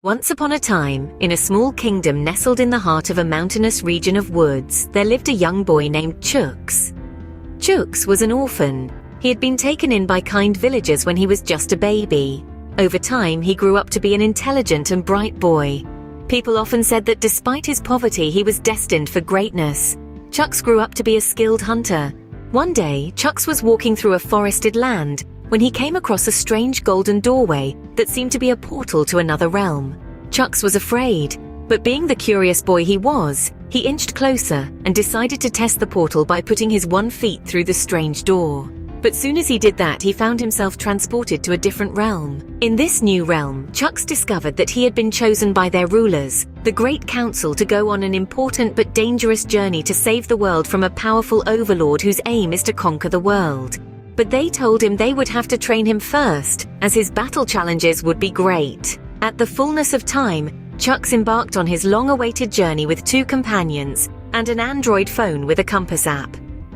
Once upon a time, in a small kingdom nestled in the heart of a mountainous region of woods, there lived a young boy named Chuks. Chuks was an orphan. He had been taken in by kind villagers when he was just a baby. Over time, he grew up to be an intelligent and bright boy. People often said that despite his poverty, he was destined for greatness. Chuks grew up to be a skilled hunter. One day, Chuks was walking through a forested land when he came across a strange golden doorway that seemed to be a portal to another realm. Chuks was afraid, but being the curious boy he was, he inched closer and decided to test the portal by putting his 1 foot through the strange door. But soon as he did that, he found himself transported to a different realm. In this new realm, Chuks discovered that he had been chosen by their rulers, the Great Council, to go on an important but dangerous journey to save the world from a powerful overlord whose aim is to conquer the world. But they told him they would have to train him first, as his battle challenges would be great. At the fullness of time, Chuks embarked on his long-awaited journey with 2 companions and an Android phone with a compass app.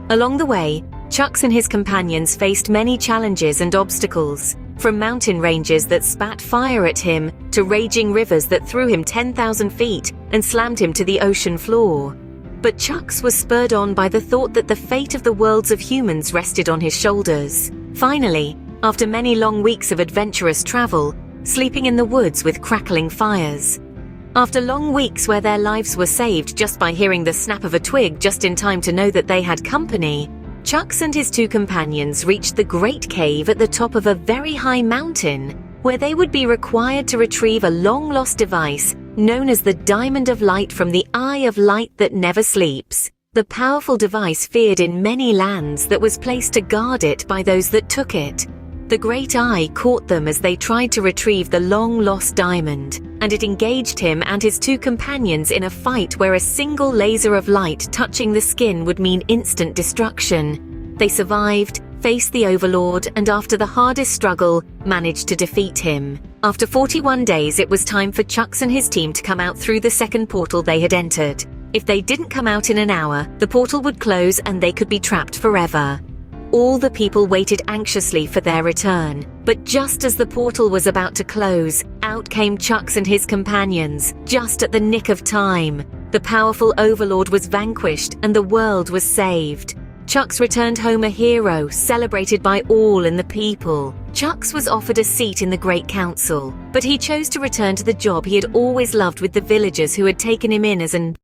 Along the way, Chuks and his companions faced many challenges and obstacles, from mountain ranges that spat fire at him to raging rivers that threw him 10,000 feet and slammed him to the ocean floor. But Chuks was spurred on by the thought that the fate of the worlds of humans rested on his shoulders. Finally, after many long weeks of adventurous travel, sleeping in the woods with crackling fires, after long weeks where their lives were saved just by hearing the snap of a twig just in time to know that they had company, Chuks and his 2 companions reached the great cave at the top of a very high mountain, where they would be required to retrieve a long-lost device known as the Diamond of Light from the Eye of Light that never sleeps. The powerful device feared in many lands that was placed to guard it by those that took it. The Great Eye caught them as they tried to retrieve the long-lost diamond, and it engaged him and his 2 companions in a fight where a single laser of light touching the skin would mean instant destruction. They survived, faced the Overlord, and after the hardest struggle, managed to defeat him. After 41 days, it was time for Chuks and his team to come out through the second portal they had entered. If they didn't come out in an hour, the portal would close and they could be trapped forever. All the people waited anxiously for their return, but just as the portal was about to close, out came Chuks and his companions, just at the nick of time. The powerful Overlord was vanquished and the world was saved. Chuks returned home a hero, celebrated by all in the people. Chuks was offered a seat in the Great Council, but he chose to return to the job he had always loved with the villagers who had taken him in as an